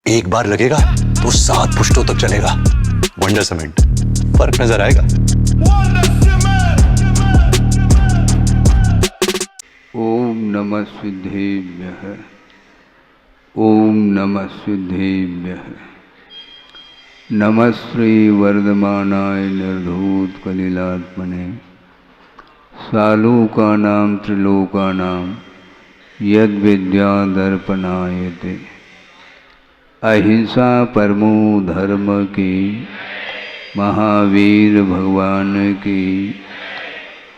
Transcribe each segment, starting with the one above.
एक बार लगेगा तो 7 पुश्तों तक चलेगा। वंडर सीमेंट, फर्क नजर आएगा। ओम नमः सिद्धेभ्यः। ओम नमः सिद्धेभ्यः। नमः श्री वर्धमानाय निर्धूत कलिलात्मने सालोकानां त्रिलोकानां यद विद्या दर्पणायते। अहिंसा परमो धर्म की, महावीर भगवान की।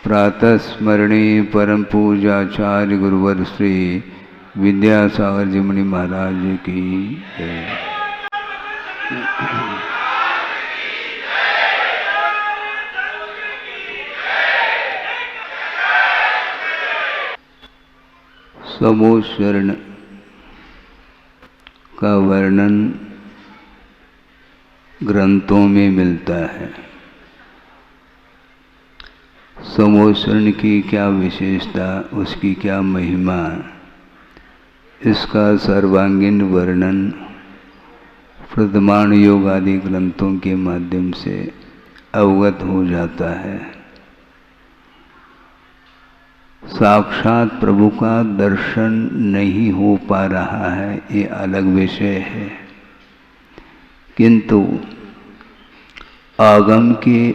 प्रातः स्मरणे परम पूजाचार्य गुरुवर श्री विद्यासागर जी मुनि महाराज की जय। समोशरण का वर्णन ग्रंथों में मिलता है। समोशरण की क्या विशेषता, उसकी क्या महिमा, इसका सर्वांगीण वर्णन प्रथमाण योग आदि ग्रंथों के माध्यम से अवगत हो जाता है। साक्षात प्रभु का दर्शन नहीं हो पा रहा है, ये अलग विषय है, किंतु आगम के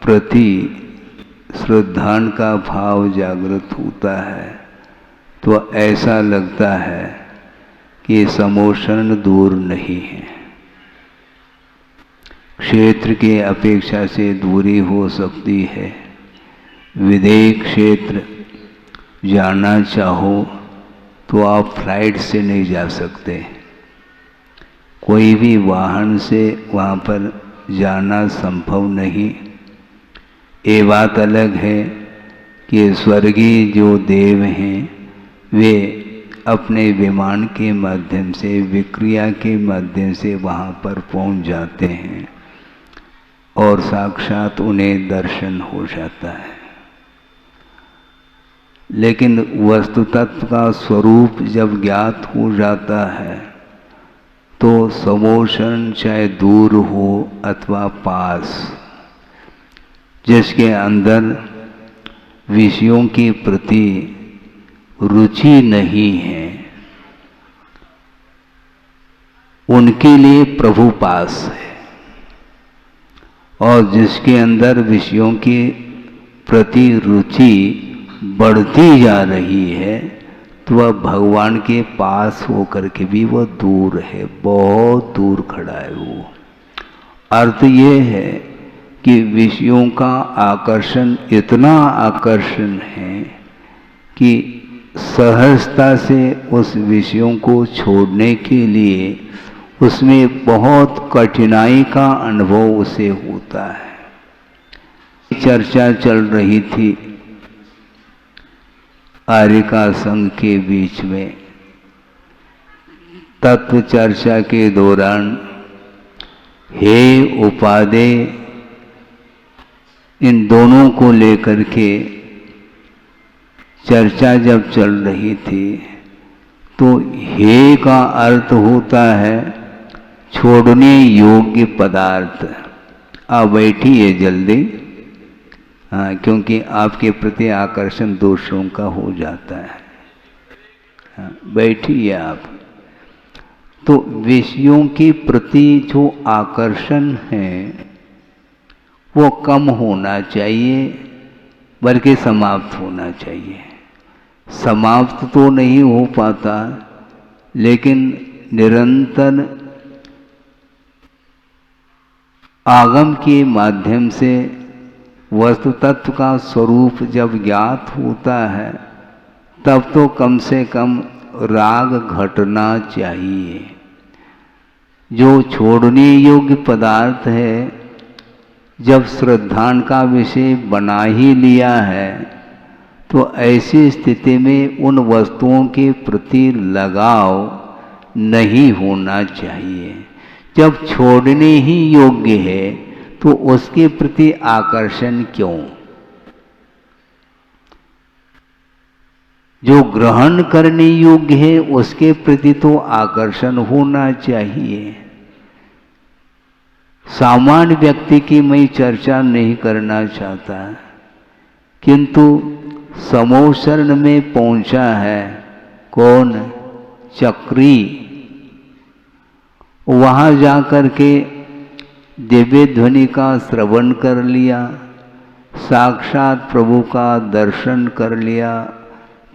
प्रति श्रद्धा का भाव जागृत होता है तो ऐसा लगता है कि समोशरण दूर नहीं है। क्षेत्र के अपेक्षा से दूरी हो सकती है। विदेश क्षेत्र जाना चाहो तो आप फ्लाइट से नहीं जा सकते, कोई भी वाहन से वहाँ पर जाना संभव नहीं। ये बात अलग है कि स्वर्गीय जो देव हैं वे अपने विमान के माध्यम से, विक्रिया के माध्यम से वहाँ पर पहुँच जाते हैं और साक्षात उन्हें दर्शन हो जाता है। लेकिन वस्तु तत्व का स्वरूप जब ज्ञात हो जाता है तो समोशरण चाहे दूर हो अथवा पास, जिसके अंदर विषयों के प्रति रुचि नहीं है, उनके लिए प्रभु पास है। और जिसके अंदर विषयों के प्रति रुचि बढ़ती जा रही है तो वह भगवान के पास होकर के भी वह दूर है, बहुत दूर खड़ा है वो। अर्थ ये है कि विषयों का आकर्षण इतना आकर्षण है कि सहजता से उस विषयों को छोड़ने के लिए उसमें बहुत कठिनाई का अनुभव उसे होता है। चर्चा चल रही थी आर्यिका संघ के बीच में। तत्व चर्चा के दौरान हे उपादेय, इन दोनों को लेकर के चर्चा जब चल रही थी तो हे का अर्थ होता है छोड़ने योग्य पदार्थ। आप बैठिए जल्दी, हाँ, क्योंकि आपके प्रति आकर्षण दोषों का हो जाता है। हाँ, बैठिए आप। तो विषयों के प्रति जो आकर्षण है वो कम होना चाहिए, बल्कि समाप्त होना चाहिए। समाप्त तो नहीं हो पाता, लेकिन निरंतर आगम के माध्यम से वस्तु तत्व का स्वरूप जब ज्ञात होता है तब तो कम से कम राग घटना चाहिए। जो छोड़ने योग्य पदार्थ है जब श्रद्धा का विषय बना ही लिया है तो ऐसी स्थिति में उन वस्तुओं के प्रति लगाव नहीं होना चाहिए। जब छोड़ने ही योग्य है तो उसके प्रति आकर्षण क्यों? जो ग्रहण करने योग्य है उसके प्रति तो आकर्षण होना चाहिए। सामान्य व्यक्ति की मैं चर्चा नहीं करना चाहता, किंतु समोशरण में पहुंचा है कौन? चक्री। वहां जाकर के दिव्य ध्वनि का श्रवण कर लिया, साक्षात प्रभु का दर्शन कर लिया,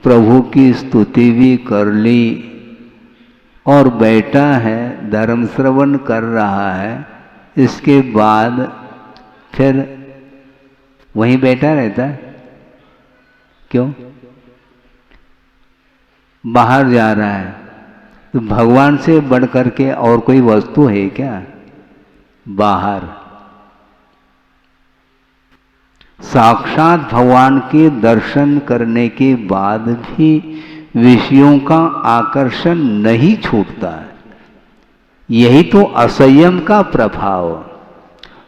प्रभु की स्तुति भी कर ली और बैठा है, धर्म श्रवण कर रहा है। इसके बाद फिर वहीं बैठा रहता है। क्यों? बाहर जा रहा है। तो भगवान से बढ़ करके और कोई वस्तु है क्या बाहर? साक्षात भगवान के दर्शन करने के बाद भी विषयों का आकर्षण नहीं छूटता है। यही तो असंयम का प्रभाव।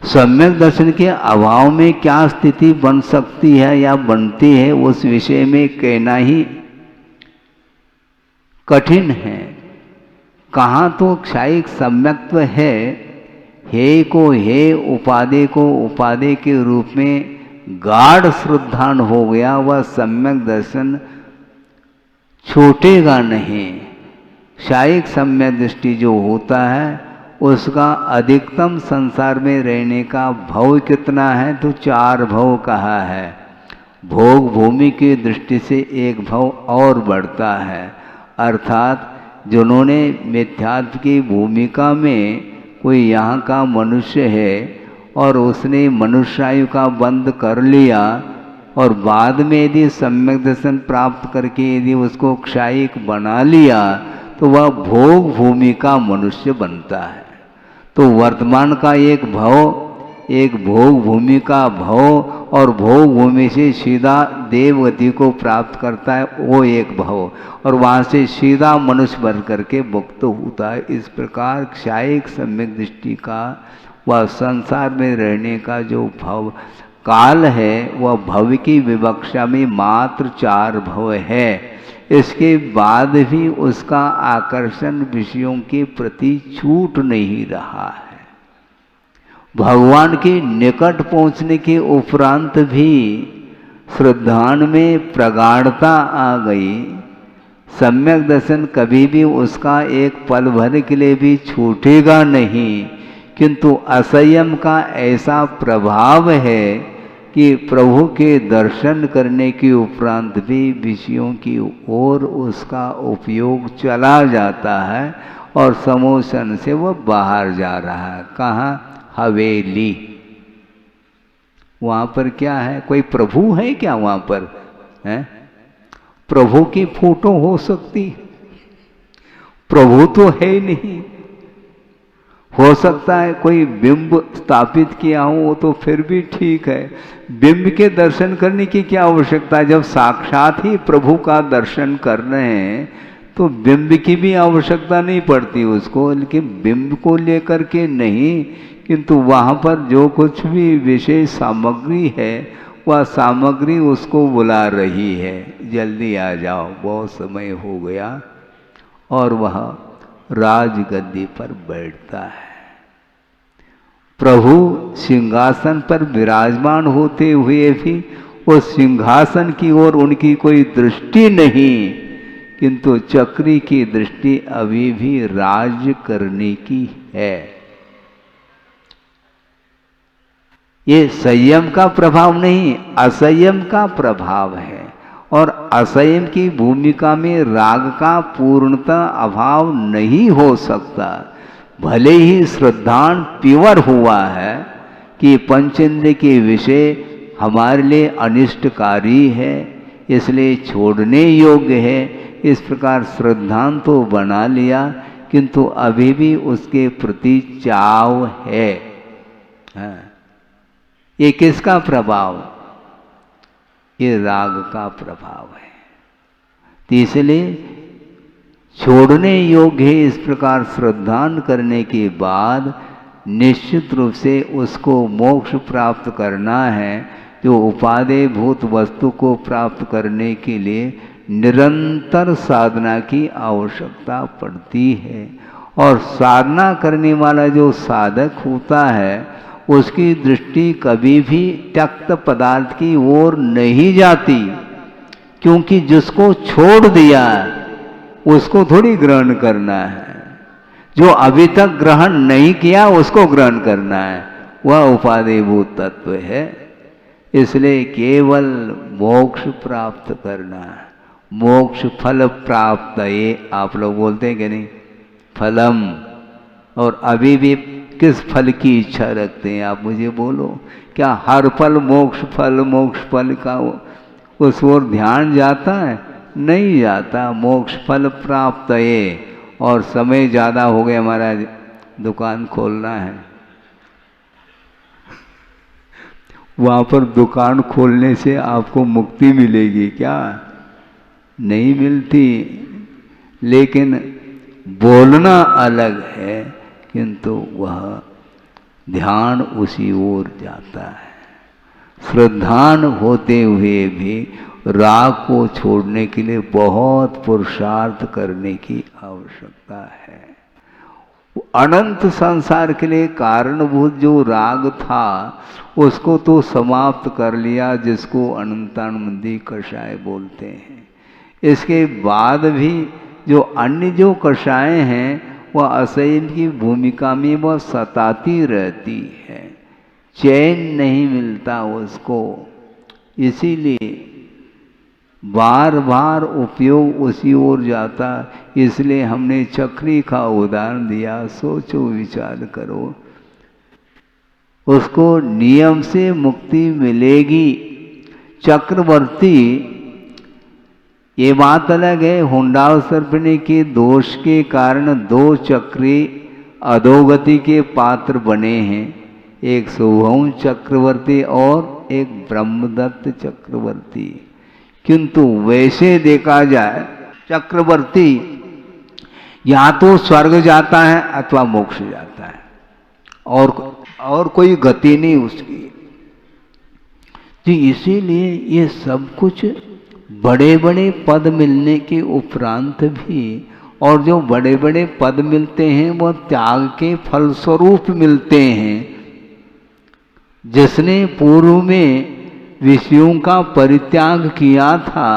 सम्यक दर्शन के अभाव में क्या स्थिति बन सकती है या बनती है, उस विषय में कहना ही कठिन है। कहाँ तो क्षायिक सम्यक्त्व है, हे को हे, उपाधि को उपाधि के रूप में गाढ़ श्रद्धान हो गया, वह सम्यक दर्शन छूटेगा नहीं। क्षायिक सम्यक दृष्टि जो होता है उसका अधिकतम संसार में रहने का भव कितना है? तो 4 भव कहा है। भोग भूमि की दृष्टि से एक भव और बढ़ता है, अर्थात जिन्होंने मिथ्यात्व की भूमिका में, कोई यहाँ का मनुष्य है और उसने मनुष्यायु का बंद कर लिया और बाद में यदि सम्यक दर्शन प्राप्त करके यदि उसको क्षायिक बना लिया तो वह भोग भूमि का मनुष्य बनता है। तो वर्तमान का एक भव, एक भोग भूमि का भव, और भोग भूमि से सीधा देवगति को प्राप्त करता है, वो एक भव, और वहाँ से सीधा मनुष्य बन करके मुक्त होता है। इस प्रकार क्षायिक सम्यक दृष्टि का वह संसार में रहने का जो भव काल है, वह भव की विवक्षा में मात्र 4 भव है। इसके बाद भी उसका आकर्षण विषयों के प्रति छूट नहीं रहा है। भगवान के निकट पहुंचने के उपरांत भी श्रद्धान में प्रगाढ़ता आ गई। सम्यक दर्शन कभी भी उसका एक पल भर के लिए भी छूटेगा नहीं, किंतु असंयम का ऐसा प्रभाव है कि प्रभु के दर्शन करने के उपरांत भी विषयों की ओर उसका उपयोग चला जाता है और समोशन से वह बाहर जा रहा है। कहाँ? हवेली। वहाँ पर क्या है? कोई प्रभु है क्या वहाँ पर? है प्रभु की फोटो हो सकती, प्रभु तो है नहीं। हो सकता है कोई बिंब स्थापित किया हो तो फिर भी ठीक है। बिंब के दर्शन करने की क्या आवश्यकता है? जब साक्षात ही प्रभु का दर्शन कर रहे हैं तो बिंब की भी आवश्यकता नहीं पड़ती उसको। लेकिन बिंब को लेकर के नहीं, किंतु वहाँ पर जो कुछ भी विशेष सामग्री है वह सामग्री उसको बुला रही है, जल्दी आ जाओ, बहुत समय हो गया, और वह राजगद्दी पर बैठता है। प्रभु सिंहासन पर विराजमान होते हुए भी उस सिंहासन की ओर उनकी कोई दृष्टि नहीं, किंतु चक्री की दृष्टि अभी भी राज्य करने की है। ये संयम का प्रभाव नहीं, असंयम का प्रभाव है। और असंयम की भूमिका में राग का पूर्णतः अभाव नहीं हो सकता। भले ही श्रद्धान प्योर हुआ है कि पंचेंद्र के विषय हमारे लिए अनिष्टकारी है, इसलिए छोड़ने योग्य है, इस प्रकार श्रद्धान तो बना लिया, किंतु अभी भी उसके प्रति चाव है। ये किसका प्रभाव? ये राग का प्रभाव है। तो इसलिए छोड़ने योग्य है। इस प्रकार श्रद्धान करने के बाद निश्चित रूप से उसको मोक्ष प्राप्त करना है, जो उपादेय भूत वस्तु को प्राप्त करने के लिए निरंतर साधना की आवश्यकता पड़ती है। और साधना करने वाला जो साधक होता है उसकी दृष्टि कभी भी त्यक्त पदार्थ की ओर नहीं जाती, क्योंकि जिसको छोड़ दिया उसको थोड़ी ग्रहण करना है। जो अभी तक ग्रहण नहीं किया उसको ग्रहण करना है, वह उपाधिभूत तत्व है। इसलिए केवल मोक्ष प्राप्त करना है। मोक्ष फल प्राप्त, ये आप लोग बोलते हैं कि नहीं, फलम। और अभी भी किस फल की इच्छा रखते हैं आप मुझे बोलो? क्या हर फल मोक्ष फल का उस ओर ध्यान जाता है? नहीं जाता। मोक्ष फल प्राप्त है। और समय ज़्यादा हो गया, हमारा दुकान खोलना है। वहाँ पर दुकान खोलने से आपको मुक्ति मिलेगी क्या? नहीं मिलती। लेकिन बोलना अलग है, किंतु वह ध्यान उसी ओर जाता है। श्रद्धान होते हुए भी राग को छोड़ने के लिए बहुत पुरुषार्थ करने की आवश्यकता है। अनंत संसार के लिए कारणभूत जो राग था उसको तो समाप्त कर लिया, जिसको अनंतानुबंधी कषाय बोलते हैं। इसके बाद भी जो अन्य जो कषाय हैं वह असंयम की भूमिका में वह सताती रहती है, चैन नहीं मिलता उसको। इसीलिए बार बार उपयोग उसी ओर जाता। इसलिए हमने चक्री का उदाहरण दिया। सोचो, विचार करो, उसको नियम से मुक्ति मिलेगी। चक्रवर्ती, ये बात अलग है, हुंडासर्पणी के दोष के कारण 2 चक्री अधोगति के पात्र बने हैं, एक शुभम चक्रवर्ती और एक ब्रह्मदत्त चक्रवर्ती। किंतु वैसे देखा जाए चक्रवर्ती या तो स्वर्ग जाता है अथवा मोक्ष जाता है, और कोई गति नहीं उसकी। तो इसीलिए ये सब कुछ बड़े बड़े पद मिलने के उपरांत भी, और जो बड़े बड़े पद मिलते हैं वो त्याग के फलस्वरूप मिलते हैं। जिसने पूर्व में विषयों का परित्याग किया था,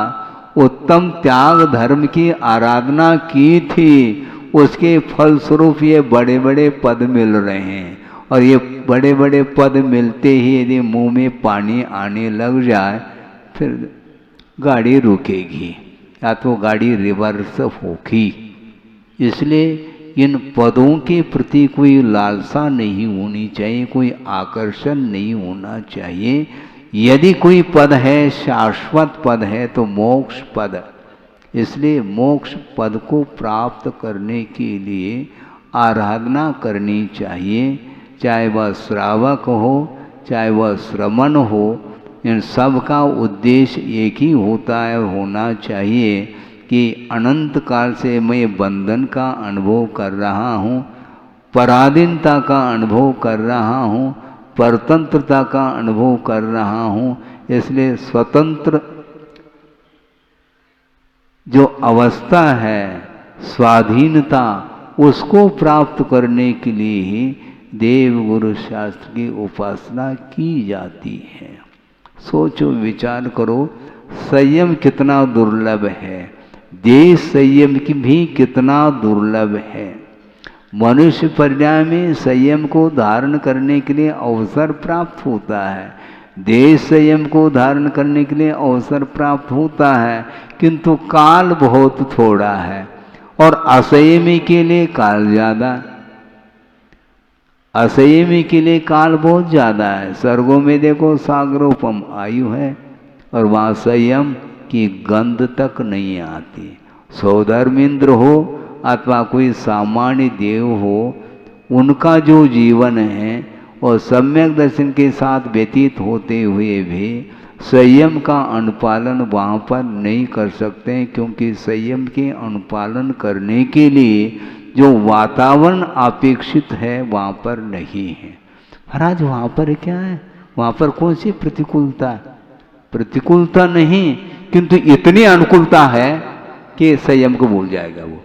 उत्तम त्याग धर्म की आराधना की थी, उसके फलस्वरूप ये बड़े बड़े पद मिल रहे हैं। और ये बड़े बड़े पद मिलते ही यदि मुंह में पानी आने लग जाए फिर गाड़ी रुकेगी या तो गाड़ी रिवर्स होगी। इसलिए इन पदों के प्रति कोई लालसा नहीं होनी चाहिए, कोई आकर्षण नहीं होना चाहिए। यदि कोई पद है, शाश्वत पद है, तो मोक्ष पद। इसलिए मोक्ष पद को प्राप्त करने के लिए आराधना करनी चाहिए, चाहे वह श्रावक हो, चाहे वह श्रमण हो। इन सब का उद्देश्य एक ही होता है, होना चाहिए कि अनंत काल से मैं बंधन का अनुभव कर रहा हूँ, पराधीनता का अनुभव कर रहा हूँ, परतंत्रता का अनुभव कर रहा हूँ। इसलिए स्वतंत्र जो अवस्था है, स्वाधीनता, उसको प्राप्त करने के लिए ही देव गुरु शास्त्र की उपासना की जाती है। सोचो, विचार करो, संयम कितना दुर्लभ है, देश संयम की भी कितना दुर्लभ है। मनुष्य पर्याय में संयम को धारण करने के लिए अवसर प्राप्त होता है, देश संयम को धारण करने के लिए अवसर प्राप्त होता है, किंतु काल बहुत थोड़ा है। और असंयमी के लिए काल ज़्यादा, असंयमी के लिए काल बहुत ज़्यादा है। स्वर्गों में देखो सागरोपम आयु है, और वहाँ संयम की गंध तक नहीं आती। सौधर्मेंद्र हो अथवा कोई सामान्य देव हो, उनका जो जीवन है और सम्यक दर्शन के साथ व्यतीत होते हुए भी संयम का अनुपालन वहाँ पर नहीं कर सकते, क्योंकि संयम के अनुपालन करने के लिए जो वातावरण अपेक्षित है वहाँ पर नहीं है। महाराज, वहाँ पर क्या है? वहाँ पर कौन सी प्रतिकूलता? प्रतिकूलता नहीं, किंतु इतनी अनुकूलता है कि संयम को भूल जाएगा वो।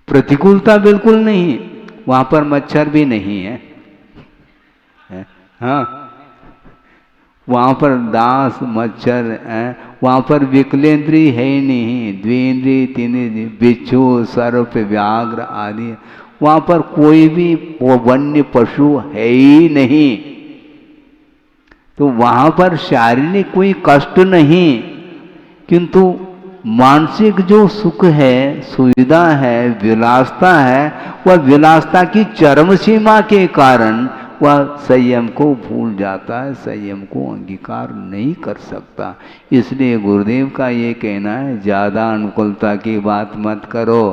प्रतिकूलता बिल्कुल नहीं, वहां पर मच्छर भी नहीं है, हाँ, वहां पर दास मच्छर है, वहां पर विकलेंद्री है ही नहीं, द्विंद्री तीन बिच्छू सर्प व्याघ्र आदि, वहां पर कोई भी वन्य पशु है ही नहीं। तो वहां पर शारीरिक कोई कष्ट नहीं, किंतु मानसिक जो सुख है, सुविधा है, विलासता है, वह विलासता की चरम सीमा के कारण वह संयम को भूल जाता है, संयम को अंगीकार नहीं कर सकता। इसलिए गुरुदेव का ये कहना है, ज़्यादा अनुकूलता की बात मत करो,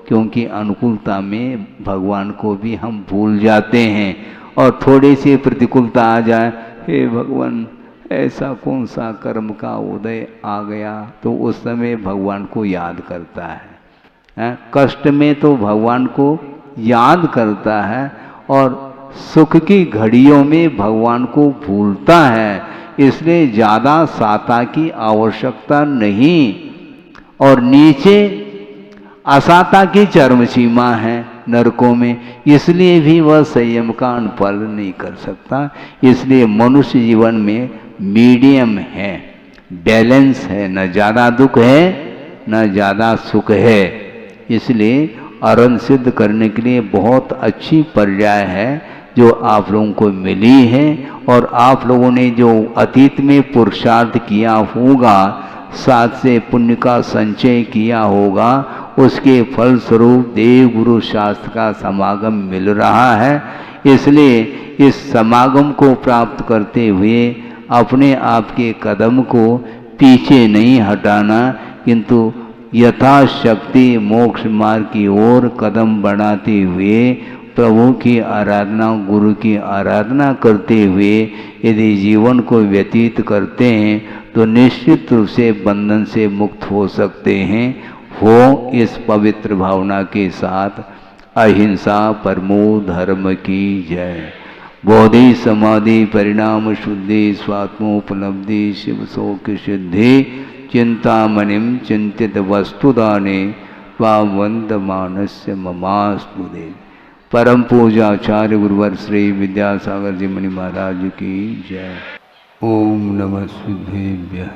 क्योंकि अनुकूलता में भगवान को भी हम भूल जाते हैं। और थोड़ी सी प्रतिकूलता आ जाए, हे भगवान ऐसा कौन सा कर्म का उदय आ गया, तो उस समय भगवान को याद करता है। कष्ट में तो भगवान को याद करता है, और सुख की घड़ियों में भगवान को भूलता है। इसलिए ज़्यादा साता की आवश्यकता नहीं, और नीचे असाता की चरम सीमा है नरकों में, इसलिए भी वह संयम का अनुपालन नहीं कर सकता। इसलिए मनुष्य जीवन में मीडियम है, बैलेंस है, न ज़्यादा दुख है न ज़्यादा सुख है। इसलिए अरण सिद्ध करने के लिए बहुत अच्छी पर्याय है जो आप लोगों को मिली है, और आप लोगों ने जो अतीत में पुरुषार्थ किया होगा, साथ से पुण्य का संचय किया होगा, उसके फलस्वरूप देव गुरु शास्त्र का समागम मिल रहा है। इसलिए इस समागम को प्राप्त करते हुए अपने आप के कदम को पीछे नहीं हटाना, किंतु यथाशक्ति मोक्ष मार्ग की ओर कदम बढ़ाते हुए प्रभु की आराधना, गुरु की आराधना करते हुए यदि जीवन को व्यतीत करते हैं तो निश्चित रूप से बंधन से मुक्त हो सकते हैं। हो इस पवित्र भावना के साथ अहिंसा परमो धर्म की जय। बोधि समाधि परिणाम शुद्धि स्वात्मोपलब्धि शिव शोक सिद्धि चिंतामणिम चिंतित वस्तुदाने स्वावंद मानस्य ममास्तु दे। परम पूजा आचार्य गुरुवर श्री विद्यासागर जी मुनि महाराज की जय। ओम नमः शुद्धेभ्यः,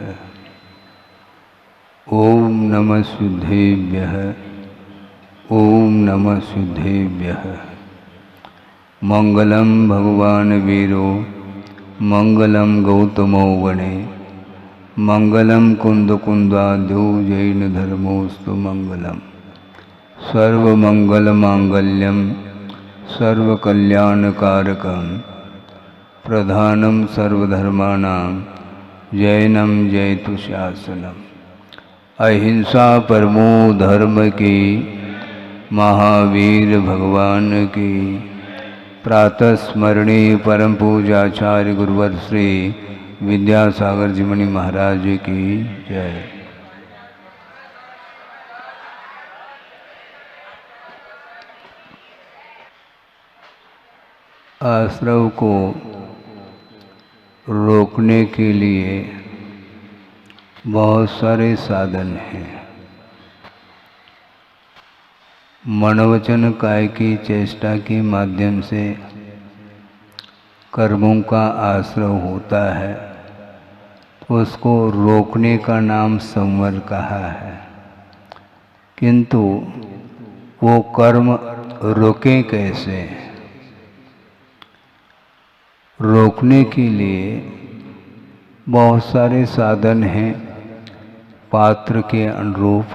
ओम नमः शुद्धेभ्यः, ओम नमः शुद्धेभ्यः। मंगलम भगवान वीरो मंगलम गौतमो गणे मंगलम कुंद कुंदाद्यो जैन धर्मोस्तु मंगलम। सर्वमंगल मांगल्यम सर्वकल्याणकारकं प्रधानम सर्वधर्माणां जैनम जयतु शासनम। अहिंसा परमो धर्म की महावीर भगवान की प्रातः स्मरणीय परम पूजाचार्य गुरुवर श्री विद्यासागर जी मुनि महाराज की जय। आश्रव को रोकने के लिए बहुत सारे साधन हैं। मनोवचन काय की चेष्टा के माध्यम से कर्मों का आश्रव होता है, तो उसको रोकने का नाम संवर कहा है। किंतु वो कर्म रोकें कैसे? रोकने के लिए बहुत सारे साधन हैं। पात्र के अनुरूप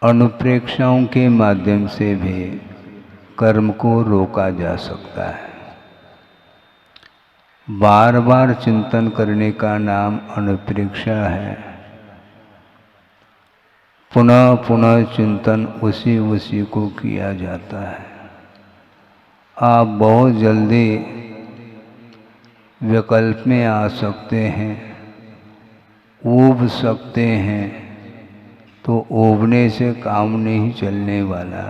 अनुप्रेक्षाओं के माध्यम से भी कर्म को रोका जा सकता है। बार बार चिंतन करने का नाम अनुप्रेक्षा है। पुनः पुनः चिंतन उसी को किया जाता है। आप बहुत जल्दी विकल्प में आ सकते हैं, ऊब सकते हैं, तो ऊबने से काम नहीं चलने वाला।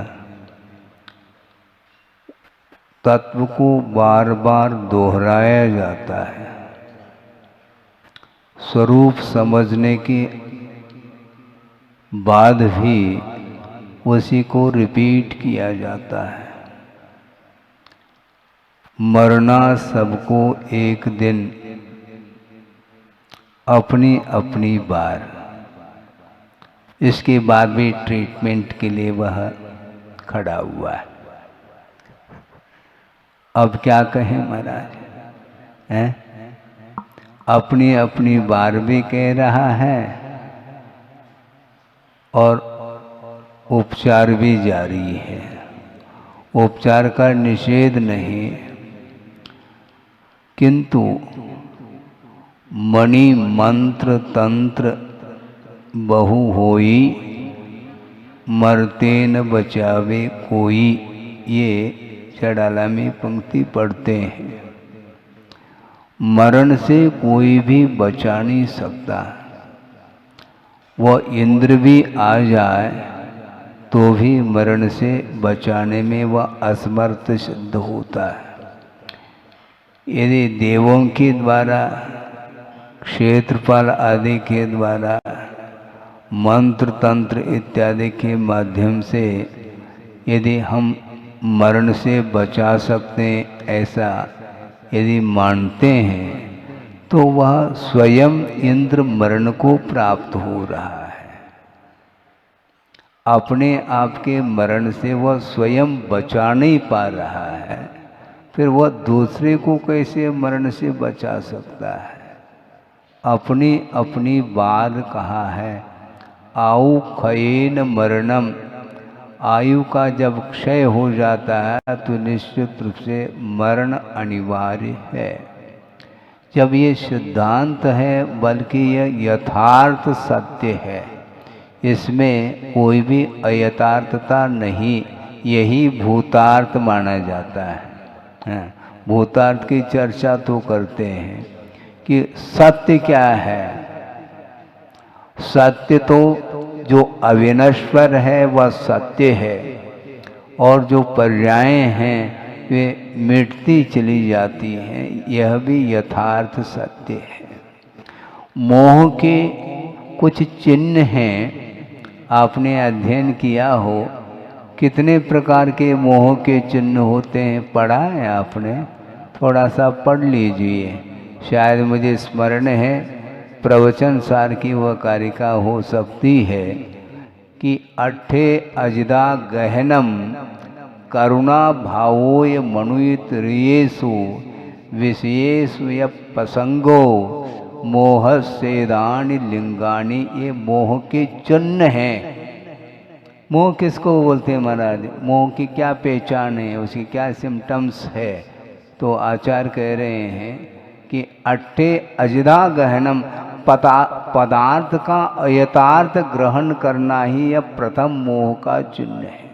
तत्व को बार बार दोहराया जाता है। स्वरूप समझने के बाद भी उसी को रिपीट किया जाता है। मरना सबको एक दिन, अपनी अपनी बार। इसके बाद भी ट्रीटमेंट के लिए वह खड़ा हुआ है। अब क्या कहें महाराज, हैं? अपनी अपनी बार भी कह रहा है और उपचार भी जारी है। उपचार का निषेध नहीं, किंतु मणि मंत्र तंत्र बहु होई, मरते न बचावे कोई, ये चढ़ाला में पंक्ति पढ़ते हैं। मरण से कोई भी बचा नहीं सकता। वह इंद्र भी आ जाए तो भी मरण से बचाने में वह असमर्थ सिद्ध होता है। यदि देवों के द्वारा, क्षेत्रपाल आदि के द्वारा, मंत्र तंत्र इत्यादि के माध्यम से यदि हम मरण से बचा सकते हैं, ऐसा यदि मानते हैं, तो वह स्वयं इंद्र मरण को प्राप्त हो रहा है। अपने आप के मरण से वह स्वयं बचा नहीं पा रहा है, फिर वह दूसरे को कैसे मरण से बचा सकता है? अपनी अपनी बात कहा है। आयु क्षयेन मरणम, आयु का जब क्षय हो जाता है तो निश्चित रूप से मरण अनिवार्य है। जब ये सिद्धांत है, बल्कि यह यथार्थ सत्य है, इसमें कोई भी अयथार्थता नहीं, यही भूतार्थ माना जाता है। भूतार्थ की चर्चा तो करते हैं कि सत्य क्या है। सत्य तो जो अविनश्वर है वह सत्य है, और जो पर्यायें हैं वे मिटती चली जाती हैं, यह भी यथार्थ सत्य है। मोह के कुछ चिन्ह हैं, आपने अध्ययन किया हो। कितने प्रकार के मोह के चिन्ह होते हैं, पढ़ा है आपने? थोड़ा सा पढ़ लीजिए, शायद मुझे स्मरण है, प्रवचन सार की वह कारिका हो सकती है कि अट्ठे अजदा गहनम करुणा भावोय मनुयेषु विषयेषु यः प्रसंगो मोहस्येदानि लिंगानि, ये मोह के चिन्ह हैं। मोह किसको बोलते हैं महाराज? मोह की क्या पहचान है, उसकी क्या सिम्टम्स है? तो आचार्य कह रहे हैं कि अट्ठे अजदा गहनम, पदार्थ का अयथार्थ ग्रहण करना ही यह प्रथम मोह का चिन्ह है।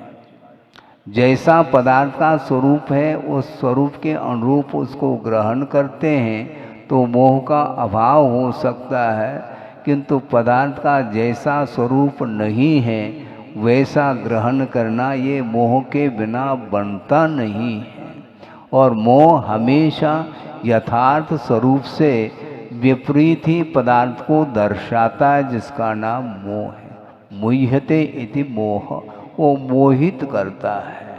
जैसा पदार्थ का स्वरूप है, उस स्वरूप के अनुरूप उसको ग्रहण करते हैं तो मोह का अभाव हो सकता है, किंतु पदार्थ का जैसा स्वरूप नहीं है वैसा ग्रहण करना ये मोह के बिना बनता नहीं है। और मोह हमेशा यथार्थ स्वरूप से विपरीत ही पदार्थ को दर्शाता है, जिसका नाम मोह है। मुह्यते इति मोह, वो मोहित करता है।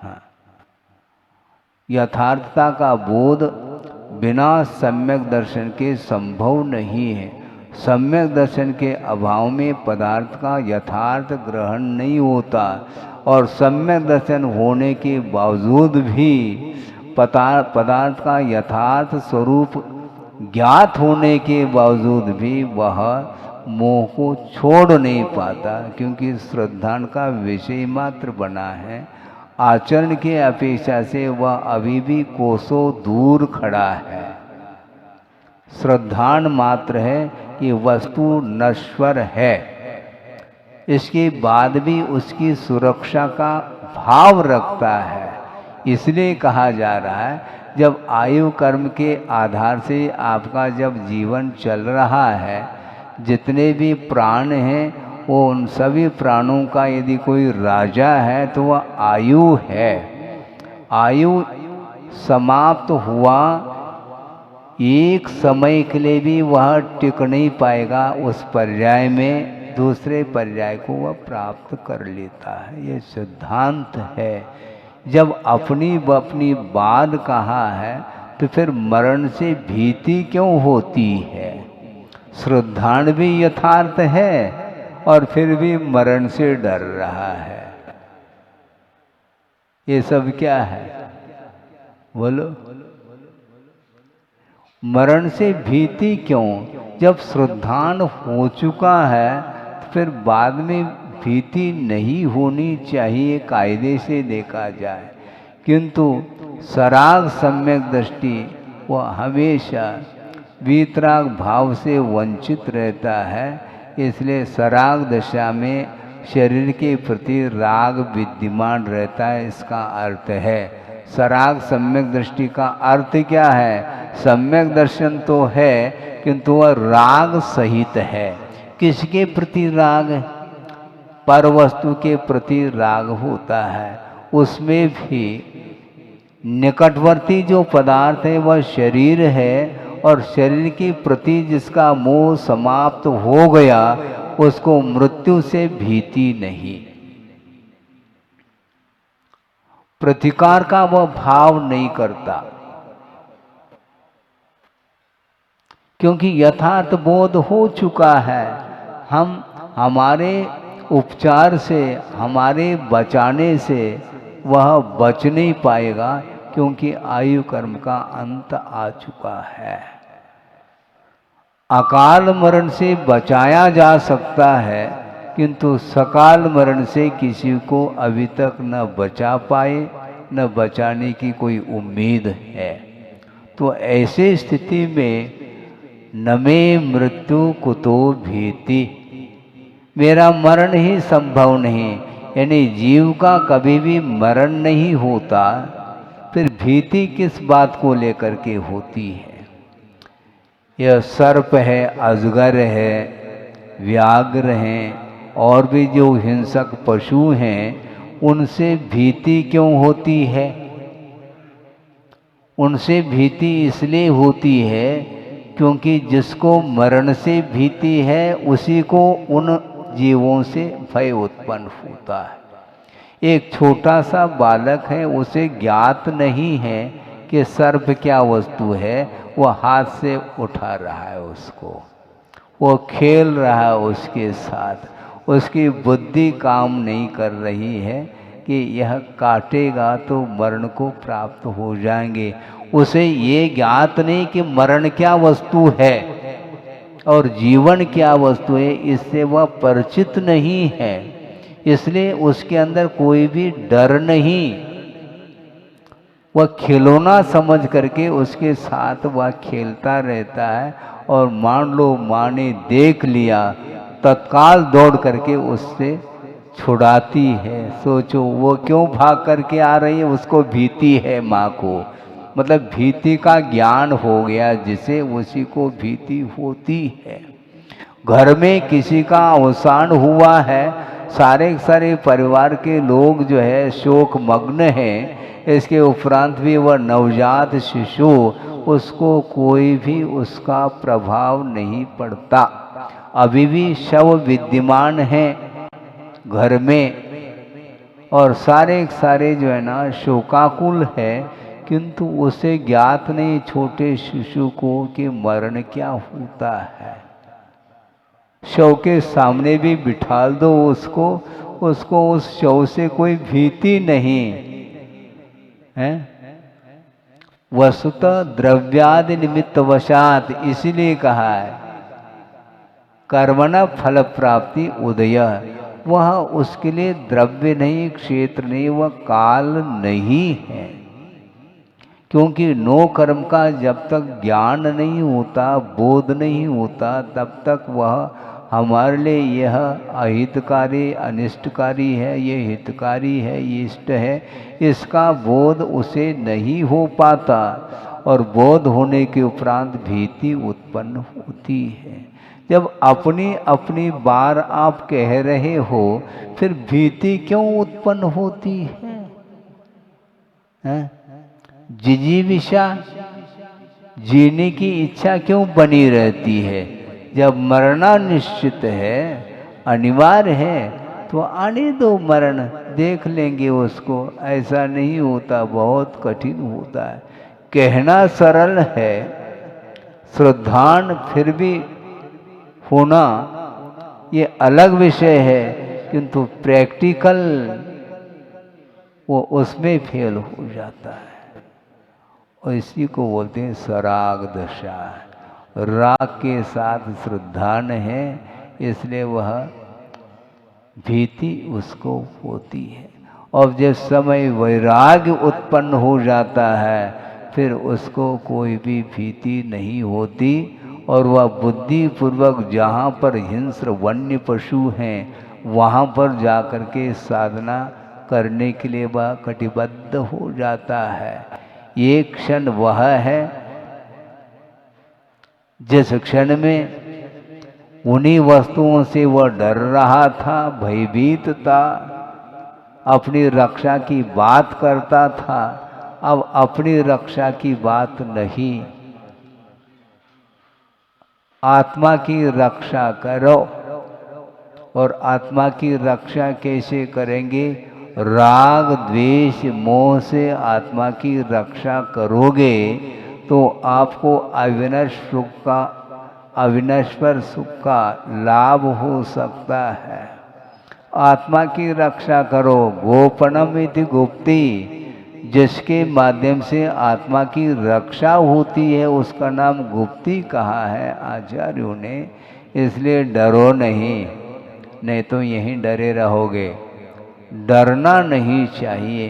हाँ, यथार्थता का बोध बिना सम्यक दर्शन के संभव नहीं है। सम्यक दर्शन के अभाव में पदार्थ का यथार्थ ग्रहण नहीं होता, और सम्यक दर्शन होने के बावजूद भी पदार्थ का यथार्थ स्वरूप ज्ञात होने के बावजूद भी वह मोह को छोड़ नहीं पाता, क्योंकि श्रद्धान का विषय मात्र बना है। आचरण के अपेक्षा से वह अभी भी कोसों दूर खड़ा है। श्रद्धान मात्र है कि वस्तु नश्वर है, इसके बाद भी उसकी सुरक्षा का भाव रखता है। इसलिए कहा जा रहा है, जब आयु कर्म के आधार से आपका जब जीवन चल रहा है, जितने भी प्राण हैं वो उन सभी प्राणों का यदि कोई राजा है तो वह आयु है। आयु समाप्त हुआ एक समय के लिए भी वह टिक नहीं पाएगा उस पर्याय में, दूसरे पर्याय को वह प्राप्त कर लेता है। ये सिद्धांत है। जब अपनी बात कहा है तो फिर मरण से भीति क्यों होती है? श्रद्धान भी यथार्थ है और फिर भी मरण से डर रहा है। ये सब क्या है बोलो? मरण से भीति क्यों? जब श्रद्धान हो चुका है तो फिर बाद में भीति नहीं होनी चाहिए कायदे से देखा जाए। किंतु सराग सम्यक दृष्टि वह हमेशा वीतराग भाव से वंचित रहता है। इसलिए सराग दशा में शरीर के प्रति राग विद्यमान रहता है। इसका अर्थ है सराग सम्यक दृष्टि का अर्थ क्या है? सम्यक दर्शन तो है किंतु वह राग सहित है। किसके प्रति राग? पर वस्तु के प्रति राग होता है। उसमें भी निकटवर्ती जो पदार्थ है वह शरीर है और शरीर के प्रति जिसका मोह समाप्त हो गया उसको मृत्यु से भीति नहीं, प्रतिकार का वह भाव नहीं करता, क्योंकि यथार्थ बोध हो चुका है। हम हमारे उपचार से, हमारे बचाने से वह बच नहीं पाएगा, क्योंकि आयु कर्म का अंत आ चुका है। अकाल मरण से बचाया जा सकता है किंतु सकाल मरण से किसी को अभी तक न बचा पाए, न बचाने की कोई उम्मीद है। तो ऐसे स्थिति में न मे मृत्यु कुतो भीति, मेरा मरण ही संभव नहीं, यानी जीव का कभी भी मरण नहीं होता, फिर भीति किस बात को लेकर के होती है? यह सर्प है, अजगर है, व्याघ्र हैं और भी जो हिंसक पशु हैं, उनसे भीति क्यों होती है? उनसे भीति इसलिए होती है क्योंकि जिसको मरण से भीति है उसी को उन जीवों से भय उत्पन्न होता है। एक छोटा सा बालक है, उसे ज्ञात नहीं है कि सर्प क्या वस्तु है, वह हाथ से उठा रहा है उसको, वो खेल रहा है उसके साथ, उसकी बुद्धि काम नहीं कर रही है कि यह काटेगा तो मरण को प्राप्त हो जाएंगे। उसे ये ज्ञात नहीं कि मरण क्या वस्तु है और जीवन क्या वस्तु है, इससे वह परिचित नहीं है। इसलिए उसके अंदर कोई भी डर नहीं, वह खिलौना समझ करके उसके साथ वह खेलता रहता है। और मान लो माँ ने देख लिया, तत्काल दौड़ करके उससे छुड़ाती है। सोचो वो क्यों भाग करके आ रही है, उसको भीति है माँ को, मतलब भीति का ज्ञान हो गया जिसे, उसी को भीति होती है। घर में किसी का अवसान हुआ है, सारे परिवार के लोग जो है शोक मग्न हैं, इसके उपरांत भी वह नवजात शिशु, उसको कोई भी उसका प्रभाव नहीं पड़ता। अभी भी शव विद्यमान है घर में और सारे जो है ना शोकाकुल है, किंतु उसे ज्ञात नहीं छोटे शिशु को कि मरण क्या होता है। शव के सामने भी बिठा दो उसको उस शव से कोई भीति नहीं है। वस्तुतः द्रव्यादि निमित्त वशात, इसीलिए कहा है कर्मणा फल प्राप्ति उदय, वह उसके लिए द्रव्य नहीं, क्षेत्र नहीं, वह काल नहीं है। क्योंकि नो कर्म का जब तक ज्ञान नहीं होता, बोध नहीं होता, तब तक वह हमारे लिए यह अहितकारी अनिष्टकारी है, ये हितकारी है, ये इष्ट है, इसका बोध उसे नहीं हो पाता। और बोध होने के उपरांत भीति उत्पन्न होती है। जब अपनी अपनी बार आप कह रहे हो, फिर भीति क्यों उत्पन्न होती है? जिजीविषा, जीने की इच्छा क्यों बनी रहती है? जब मरना निश्चित है, अनिवार्य है, तो आने दो मरण, देख लेंगे उसको। ऐसा नहीं होता, बहुत कठिन होता है। कहना सरल है, श्रद्धान फिर भी होना ये अलग विषय है, किंतु प्रैक्टिकल वो उसमें फेल हो जाता है। और इसी को बोलते हैं सराग दशा। राग के साथ श्रद्धान है, इसलिए वह भीति उसको होती है। और जिस समय वैराग्य उत्पन्न हो जाता है, फिर उसको कोई भी भीति नहीं होती, और वह बुद्धिपूर्वक जहाँ पर हिंस्र वन्य पशु हैं वहाँ पर जाकर के साधना करने के लिए वह कटिबद्ध हो जाता है। एक क्षण वह है जिस क्षण में उन्हीं वस्तुओं से वह डर रहा था, भयभीत था, अपनी रक्षा की बात करता था, अब अपनी रक्षा की बात नहीं, आत्मा की रक्षा करो। और आत्मा की रक्षा कैसे करेंगे? राग द्वेष मोह से आत्मा की रक्षा करोगे तो आपको अविनश्वर सुख का लाभ हो सकता है। आत्मा की रक्षा करो, गोपनम इति गुप्ति, जिसके माध्यम से आत्मा की रक्षा होती है उसका नाम गुप्ति कहा है आचार्यों ने। इसलिए डरो नहीं तो यहीं डरे रहोगे। डरना नहीं चाहिए,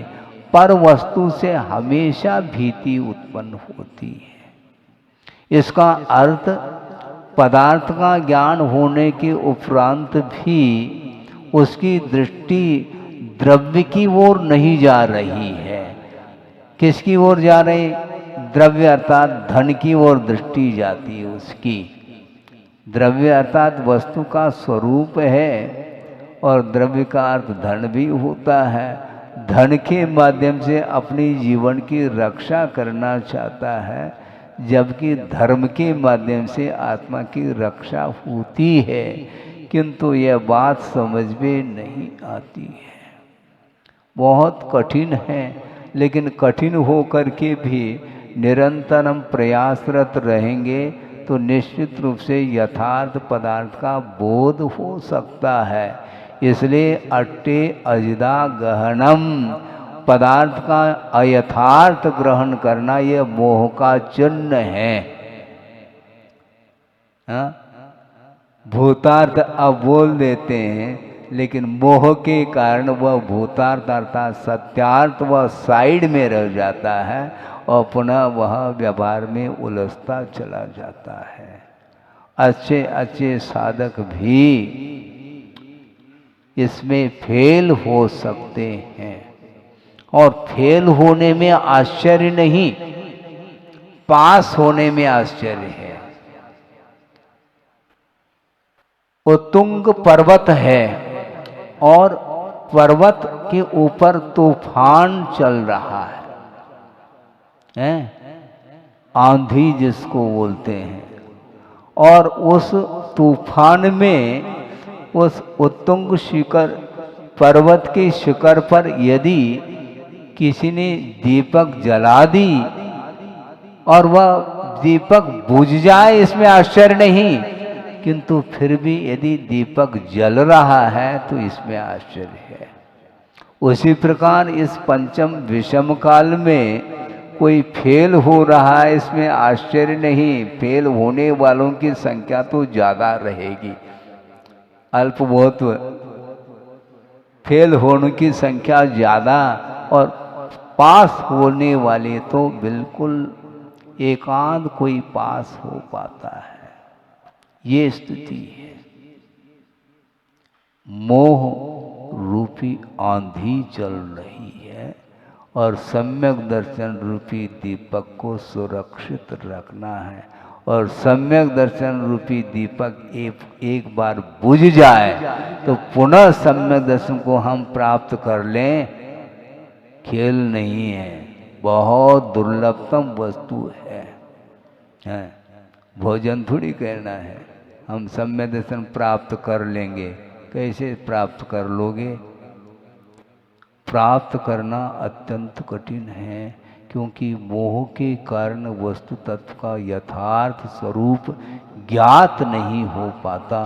पर वस्तु से हमेशा भीति उत्पन्न होती है। इसका अर्थ पदार्थ का ज्ञान होने के उपरांत भी उसकी दृष्टि द्रव्य की ओर नहीं जा रही है। किसकी ओर जा रही? द्रव्य अर्थात धन की ओर दृष्टि जाती है उसकी। द्रव्य अर्थात वस्तु का स्वरूप है, और द्रव्य का अर्थ धन भी होता है। धन के माध्यम से अपनी जीवन की रक्षा करना चाहता है, जबकि धर्म के माध्यम से आत्मा की रक्षा होती है। किंतु यह बात समझ में नहीं आती है, बहुत कठिन है। लेकिन कठिन हो कर के भी निरंतर हम प्रयासरत रहेंगे तो निश्चित रूप से यथार्थ पदार्थ का बोध हो सकता है। इसलिए अट्टे अजिदा गहनम, पदार्थ का अयथार्थ ग्रहण करना यह मोह का चिन्ह है। भूतार्थ अब बोल देते हैं, लेकिन मोह के कारण वह भूतार्थ अर्थात सत्यार्थ वह साइड में रह जाता है और पुनः वह व्यवहार में उलझता चला जाता है। अच्छे अच्छे साधक भी इसमें फेल हो सकते हैं, और फेल होने में आश्चर्य नहीं, पास होने में आश्चर्य है। उत्तुंग पर्वत है और पर्वत के ऊपर तूफान चल रहा है, आंधी जिसको बोलते हैं, और उस तूफान में उस उत्तुंग शिखर पर्वत के शिखर पर यदि किसी ने दीपक जला दी और वह दीपक बुझ जाए, इसमें आश्चर्य नहीं, किंतु फिर भी यदि दीपक जल रहा है तो इसमें आश्चर्य है। उसी प्रकार इस पंचम विषम काल में कोई फेल हो रहा है, इसमें आश्चर्य नहीं। फेल होने वालों की संख्या तो ज़्यादा रहेगी, अल्प बहुत फेल होने की संख्या ज़्यादा, और पास होने वाले तो बिल्कुल एकांत कोई पास हो पाता है। ये स्थिति है। मोह रूपी आंधी चल रही है और सम्यक दर्शन रूपी दीपक को सुरक्षित रखना है। और सम्यक दर्शन रूपी दीपक एक बार बुझ जाए तो पुनः सम्यक दर्शन को हम प्राप्त कर लें, खेल नहीं है, बहुत दुर्लभतम वस्तु है। है, भोजन थोड़ी करना है। हम सम्यक दर्शन प्राप्त कर लेंगे, कैसे प्राप्त कर लोगे? प्राप्त करना अत्यंत कठिन है, क्योंकि मोह के कारण वस्तु तत्व का यथार्थ स्वरूप ज्ञात नहीं हो पाता,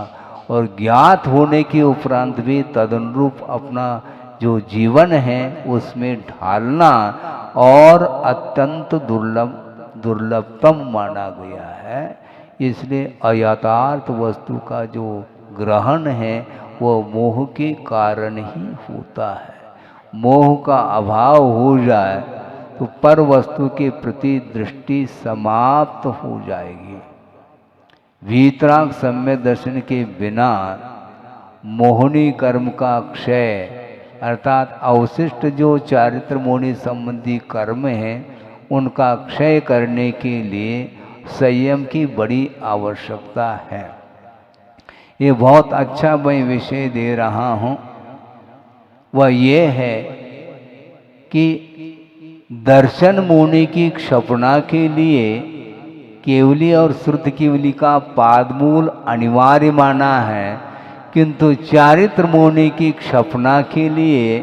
और ज्ञात होने के उपरांत भी तदनुरूप अपना जो जीवन है उसमें ढालना और अत्यंत दुर्लभतम माना गया है। इसलिए अयथार्थ वस्तु का जो ग्रहण है वो मोह के कारण ही होता है। मोह का अभाव हो जाए तो पर वस्तु के प्रति दृष्टि समाप्त हो जाएगी। वीतराग सम्यक दर्शन के बिना मोहनी कर्म का क्षय अर्थात अवशिष्ट जो चारित्र मोहनी संबंधी कर्म हैं उनका क्षय करने के लिए संयम की बड़ी आवश्यकता है। ये बहुत अच्छा मैं विषय दे रहा हूँ, वह ये है कि दर्शन मोहनी की क्षपणा के लिए केवली और श्रुत केवली का पादमूल अनिवार्य माना है, किंतु चारित्र मोहनी की क्षपणा के लिए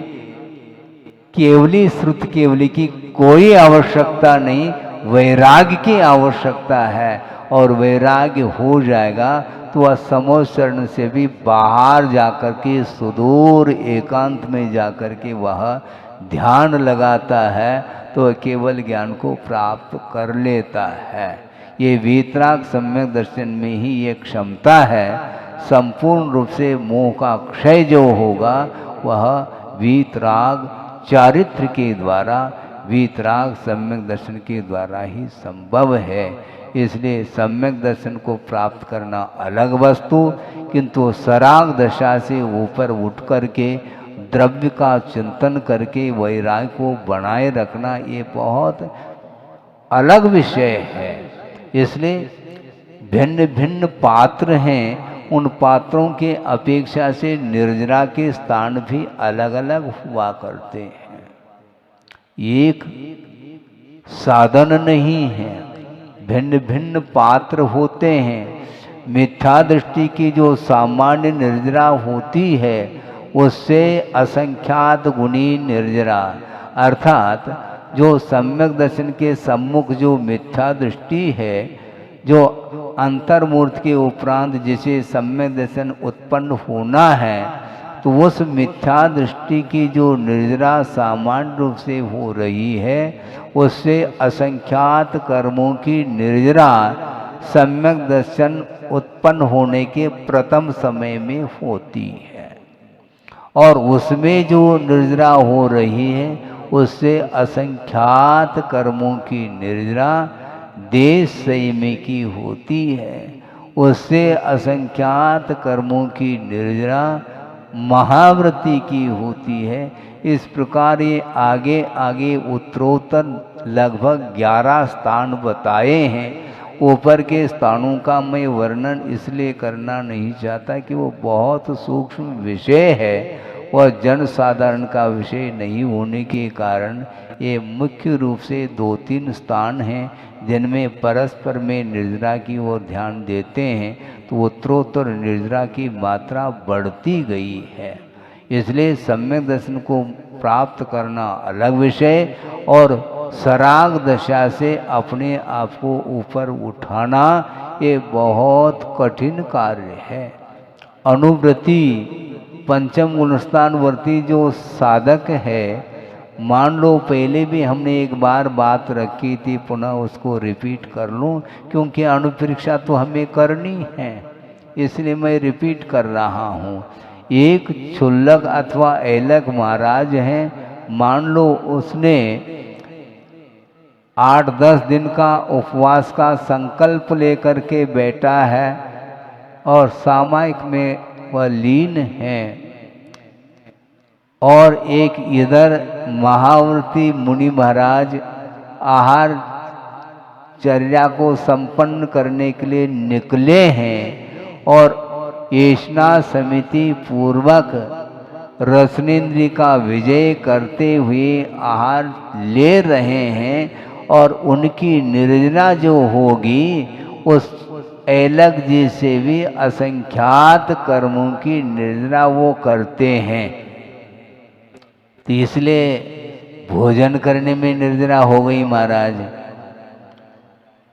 केवली श्रुत केवली की कोई आवश्यकता नहीं, वैराग्य की आवश्यकता है। और वैराग्य हो जाएगा तो वह समोचरण से भी बाहर जाकर के सुदूर एकांत में जाकर के वह ध्यान लगाता है तो केवल ज्ञान को प्राप्त कर लेता है। ये वीतराग सम्यक दर्शन में ही ये क्षमता है। संपूर्ण रूप से मोह का क्षय जो होगा वह वीतराग चारित्र के द्वारा, वीतराग सम्यक दर्शन के द्वारा ही संभव है। इसलिए सम्यक दर्शन को प्राप्त करना अलग वस्तु, किंतु सराग दशा से ऊपर उठ करके द्रव्य का चिंतन करके वैराग्य को बनाए रखना ये बहुत अलग विषय है। इसलिए भिन्न भिन्न पात्र हैं, उन पात्रों के अपेक्षा से निर्जरा के स्थान भी अलग अलग हुआ करते हैं। एक साधन नहीं है, भिन्न भिन्न पात्र होते हैं। मिथ्या दृष्टि की जो सामान्य निर्जरा होती है उससे असंख्यात गुणी निर्जरा अर्थात जो सम्यक दर्शन के सम्मुख जो मिथ्या दृष्टि है, जो अंतर्मूर्त के उपरांत जिसे सम्यक दर्शन उत्पन्न होना है, तो उस मिथ्या दृष्टि की जो निर्जरा सामान्य रूप से हो रही है उससे असंख्यात कर्मों की निर्जरा सम्यक दर्शन उत्पन्न होने के प्रथम समय में होती है। और उसमें जो निर्जरा हो रही है उससे असंख्यात कर्मों की निर्जरा देश संयमी की होती है, उससे असंख्यात कर्मों की निर्जरा महाव्रती की होती है। इस प्रकार ये आगे आगे उत्तरोत्तर लगभग 11 स्थान बताए हैं। ऊपर के स्थानों का मैं वर्णन इसलिए करना नहीं चाहता कि वो बहुत सूक्ष्म विषय है, वह जन साधारण का विषय नहीं होने के कारण ये मुख्य रूप से 2-3 स्थान हैं जिनमें परस्पर में निर्जरा की ओर ध्यान देते हैं तो उत्तरोत्तर निर्जरा की मात्रा बढ़ती गई है। इसलिए सम्यक दर्शन को प्राप्त करना अलग विषय और सराग दशा से अपने आप को ऊपर उठाना ये बहुत कठिन कार्य है। अनुवृत्ति पंचम गुणस्थानवर्ती जो साधक है, मान लो पहले भी हमने एक बार बात रखी थी, पुनः उसको रिपीट कर लूँ क्योंकि अनुपरीक्षा तो हमें करनी है, इसलिए मैं रिपीट कर रहा हूँ। एक क्षुल्लक अथवा ऐलक महाराज हैं, मान लो उसने 8-10 दिन का उपवास का संकल्प लेकर के बैठा है और सामायिक में वह लीन है, और एक इधर महावर्ती मुनि महाराज आहार चर्या को संपन्न करने के लिए निकले हैं और येषणा समिति पूर्वक रसनेन्द्रिय का विजय करते हुए आहार ले रहे हैं और उनकी निर्जना जो होगी उस ऐलक जी से भी असंख्यात कर्मों की निर्जना वो करते हैं। तो इसलिए भोजन करने में निर्जना हो गई महाराज।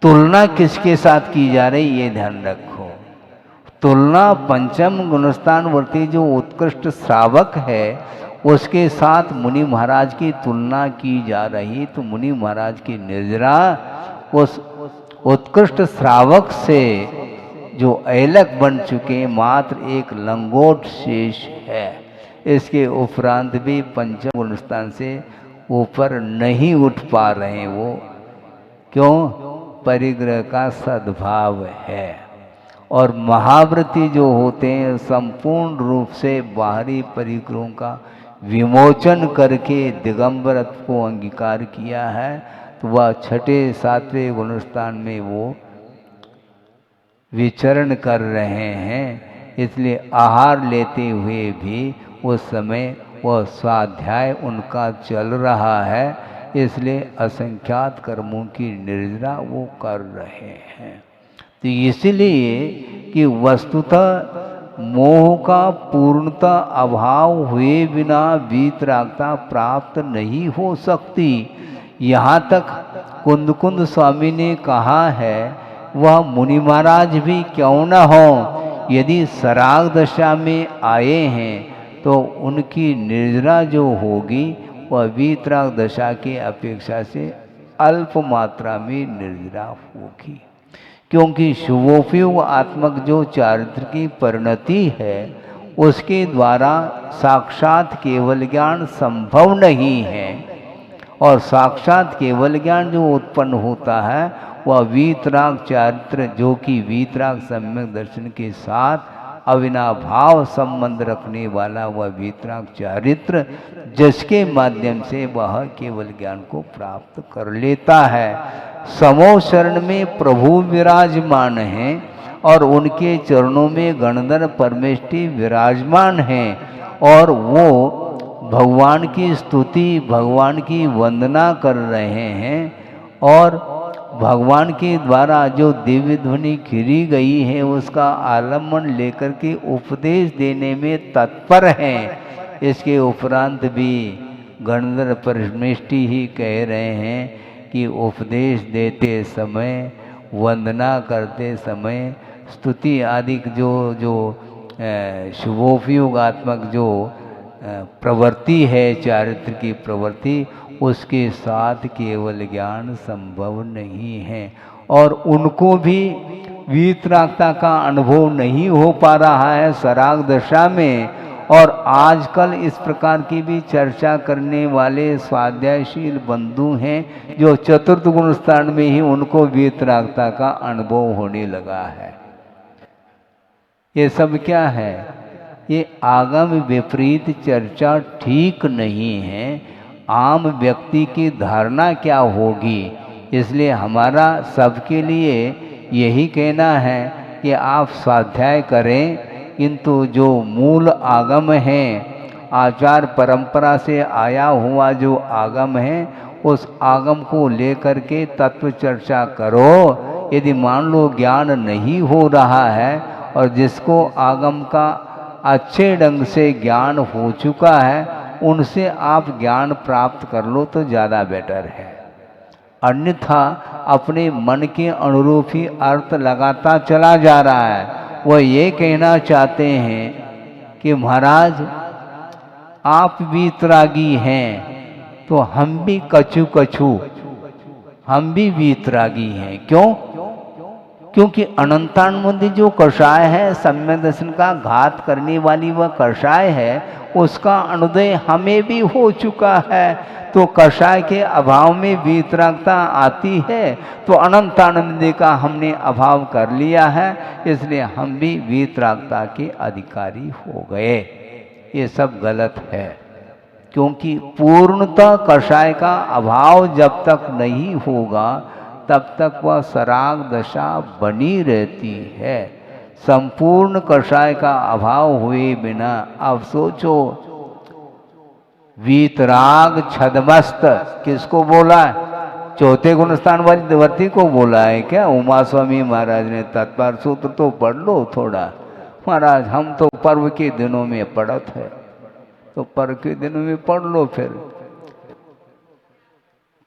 तुलना किसके साथ की जा रही ये ध्यान रखो। तुलना पंचम गुणस्थान वर्ती जो उत्कृष्ट श्रावक है उसके साथ मुनि महाराज की तुलना की जा रही। तो मुनि महाराज की निर्जरा उस उत्कृष्ट श्रावक से जो ऐलक बन चुके मात्र एक लंगोट शेष है। इसके उपरांत भी पंचम गुणस्थान से ऊपर नहीं उठ पा रहे वो। क्यों? परिग्रह का सद्भाव है। और महाव्रती जो होते हैं संपूर्ण रूप से बाहरी परिग्रहों का विमोचन करके दिगंबरत्व को अंगीकार किया है। तो वह छठे सातवें गुणस्थान में वो विचरण कर रहे हैं। इसलिए आहार लेते हुए भी उस समय वह स्वाध्याय उनका चल रहा है। इसलिए असंख्यात कर्मों की निर्जरा वो कर रहे हैं। तो इसलिए कि वस्तुतः मोह का पूर्णतः अभाव हुए बिना वीतरागता प्राप्त नहीं हो सकती। यहाँ तक कुंद स्वामी ने कहा है वह मुनि महाराज भी क्यों न हो, यदि सराग दशा में आए हैं तो उनकी निर्जरा जो होगी वह वीतराग दशा की अपेक्षा से अल्प मात्रा में निर्जरा होगी। क्योंकि शुभोपयोग आत्मक जो चारित्र की परिणति है उसके द्वारा साक्षात केवल ज्ञान संभव नहीं है। और साक्षात केवल ज्ञान जो उत्पन्न होता है वह वीतराग चारित्र जो कि वीतराग सम्यक दर्शन के साथ अविनाभाव संबंध रखने वाला वह वीतराग चारित्र जिसके माध्यम से वह केवल ज्ञान को प्राप्त कर लेता है। समो शरण में प्रभु विराजमान हैं और उनके चरणों में गणधर परमेष्टि विराजमान हैं और वो भगवान की स्तुति भगवान की वंदना कर रहे हैं और भगवान के द्वारा जो दिव्य ध्वनि खिरी गई है उसका आलम्बन लेकर के उपदेश देने में तत्पर हैं। इसके उपरांत भी गणधर परमेष्टि ही कह रहे हैं कि उपदेश देते समय वंदना करते समय स्तुति आदि जो शुभोपयोगात्मक जो प्रवृत्ति है चारित्र की प्रवृत्ति उसके साथ केवल ज्ञान संभव नहीं है। और उनको भी वीतरागता का अनुभव नहीं हो पा रहा है सराग दशा में। और आजकल इस प्रकार की भी चर्चा करने वाले स्वाध्यायशील बंधु हैं जो चतुर्थ गुण स्थान में ही उनको वीतरागता का अनुभव होने लगा है। ये सब क्या है? ये आगम विपरीत चर्चा ठीक नहीं है। आम व्यक्ति की धारणा क्या होगी? इसलिए हमारा सबके लिए यही कहना है कि आप स्वाध्याय करें किंतु जो मूल आगम है आचार परंपरा से आया हुआ जो आगम है उस आगम को लेकर के तत्व चर्चा करो। यदि मान लो ज्ञान नहीं हो रहा है और जिसको आगम का अच्छे ढंग से ज्ञान हो चुका है उनसे आप ज्ञान प्राप्त कर लो तो ज़्यादा बेटर है। अन्यथा अपने मन के अनुरूप ही अर्थ लगाता चला जा रहा है। वह ये कहना चाहते हैं कि महाराज आप वीतरागी हैं तो हम भी कछु हम भी वीतरागी हैं। क्यों? क्योंकि अनंतानुबंधी जो कषाय है सम्यक दर्शन का घात करने वाली वह कषाय है उसका अनुदय हमें भी हो चुका है। तो कषाय के अभाव में वीतरागता आती है तो अनंतानंदी का हमने अभाव कर लिया है इसलिए हम भी वीतरागता के अधिकारी हो गए। ये सब गलत है। क्योंकि पूर्णतः कषाय का अभाव जब तक नहीं होगा तब तक वह सराग दशा बनी रहती है। संपूर्ण कषाय का अभाव हुए बिना अब सोचो वीतराग छदमस्त किसको बोला है? चौथे गुणस्थान वर्ती को बोला है क्या? उमा स्वामी महाराज ने तत्पर सूत्र तो पढ़ लो थोड़ा। महाराज हम तो पर्व के दिनों में पढ़त है, तो पर्व के दिनों में पढ़ लो। फिर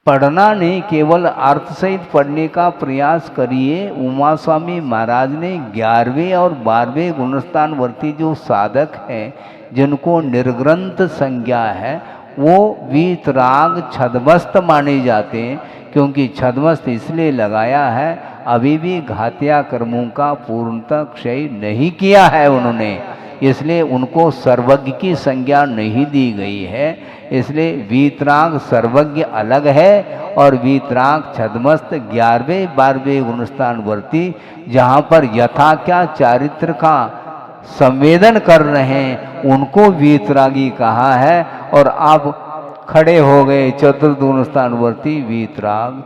पढ़ना नहीं, केवल अर्थ सहित पढ़ने का प्रयास करिए। उमा स्वामी महाराज ने 11वें और 12वें गुणस्थान वर्ती जो साधक हैं, जिनको निर्ग्रंथ संज्ञा है, वो वीतराग छदमस्त माने जाते हैं। क्योंकि छदमस्त इसलिए लगाया है, अभी भी घातिया कर्मों का पूर्णतः क्षय नहीं किया है उन्होंने, इसलिए उनको सर्वज्ञ की संज्ञा नहीं दी गई है। इसलिए वीतराग सर्वज्ञ अलग है और वीतराग छदमस्त 11वें 12वें गुणस्थान वर्ती, जहाँ पर यथा क्या चारित्र का संवेदन कर रहे हैं, उनको वीतरागी कहा है। और आप खड़े हो गए चतुर्थ गुणस्थान वर्ती वीतराग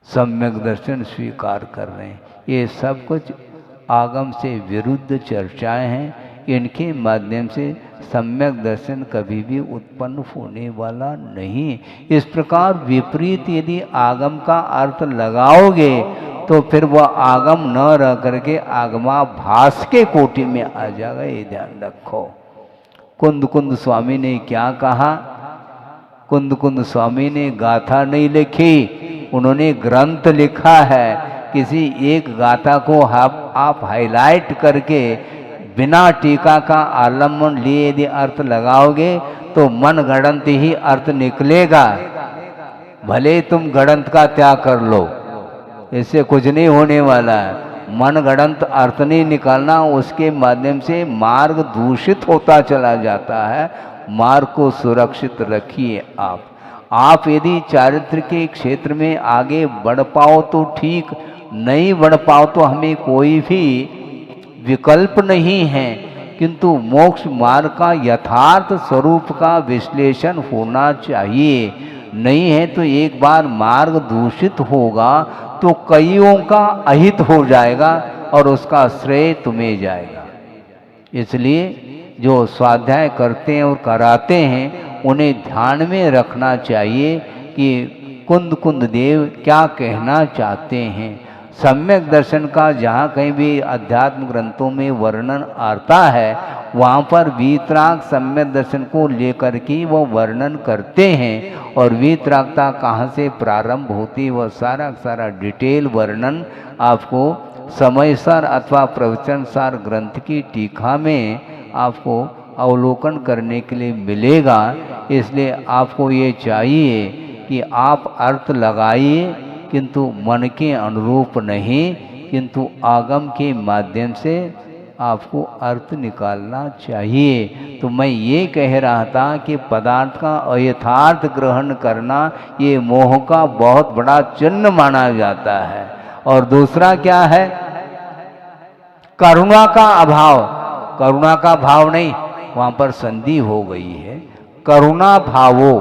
सम्यक दर्शन स्वीकार कर रहे हैं। ये सब कुछ आगम से विरुद्ध चर्चाएं हैं, इनके माध्यम से सम्यक दर्शन कभी भी उत्पन्न होने वाला नहीं। इस प्रकार विपरीत यदि आगम का अर्थ लगाओगे तो फिर वह आगम न रह करके आगमाभास के कोटि में आ जाएगा, ये ध्यान रखो। कुंद कुंद स्वामी ने क्या कहा? कुंद कुंद स्वामी ने गाथा नहीं लिखी, उन्होंने ग्रंथ लिखा है। किसी एक गाथा को आप हाईलाइट करके बिना टीका का आलम्बन लिए यदि अर्थ लगाओगे तो मन गणंत ही अर्थ निकलेगा। भले तुम गणंत का त्याग कर लो, इससे कुछ नहीं होने वाला है। मन गणंत अर्थ नहीं निकालना, उसके माध्यम से मार्ग दूषित होता चला जाता है। मार्ग को सुरक्षित रखिए। आप यदि चारित्र के क्षेत्र में आगे बढ़ पाओ तो ठीक, नहीं बढ़ पाओ तो हमें कोई भी विकल्प नहीं है, किंतु मोक्ष मार्ग का यथार्थ स्वरूप का विश्लेषण होना चाहिए। नहीं है तो एक बार मार्ग दूषित होगा तो कईयों का अहित हो जाएगा और उसका श्रेय तुम्हें जाएगा। इसलिए जो स्वाध्याय करते हैं और कराते हैं, उन्हें ध्यान में रखना चाहिए कि कुंद कुंद देव क्या कहना चाहते हैं। सम्यक दर्शन का जहाँ कहीं भी अध्यात्म ग्रंथों में वर्णन आता है, वहाँ पर वीतराग सम्यक दर्शन को लेकर के वो वर्णन करते हैं। और वीतरागता कहाँ से प्रारंभ होती है, वह सारा डिटेल वर्णन आपको समयसार अथवा प्रवचनसार ग्रंथ की टीका में आपको अवलोकन करने के लिए मिलेगा। इसलिए आपको ये चाहिए कि आप अर्थ लगाइए, किंतु मन के अनुरूप नहीं, किंतु आगम के माध्यम से आपको अर्थ निकालना चाहिए। तो मैं ये कह रहा था कि पदार्थ का अयथार्थ ग्रहण करना ये मोह का बहुत बड़ा चिन्ह माना जाता है। और दूसरा क्या है? करुणा का अभाव। करुणा का भाव नहीं, वहाँ पर संधि हो गई है। करुणा भावो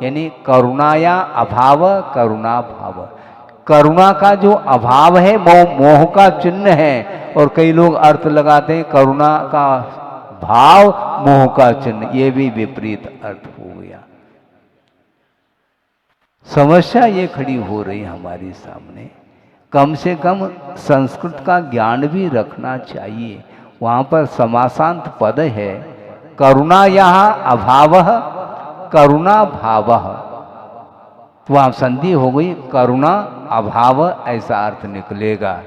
यानी करुणाया अभाव, करुणा भाव। करुणा का जो अभाव है वो मोह का चिन्ह है। और कई लोग अर्थ लगाते हैं करुणा का भाव मोह का चिन्ह, ये भी विपरीत अर्थ हो गया। समस्या ये खड़ी हो रही हमारे सामने। कम से कम संस्कृत का ज्ञान भी रखना चाहिए। वहाँ पर समासांत पद है, करुणा यहाँ अभाव करुणा भाव, तो वहाँ संधि हो गई, करुणा अभाव ऐसा अर्थ निकलेगा,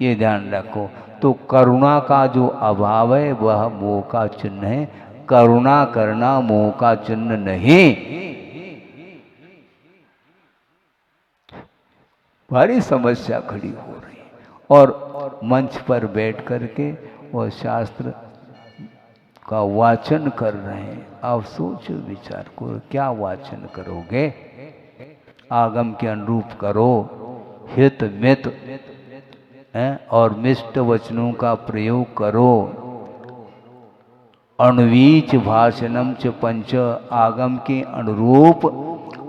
ये ध्यान रखो। तो करुणा का जो अभाव है वह मोह का चिन्ह है, करुणा करना मोह का चिन्ह नहीं। भारी समस्या खड़ी हो रही है। और मंच पर बैठ करके वह शास्त्र का वाचन कर रहे हैं। आप सोचो विचार करो, क्या वाचन करोगे? आगम के अनुरूप करो, हित मित और मिष्ट वचनों का प्रयोग करो। अण्वीच भाषणम च पंच, आगम के अनुरूप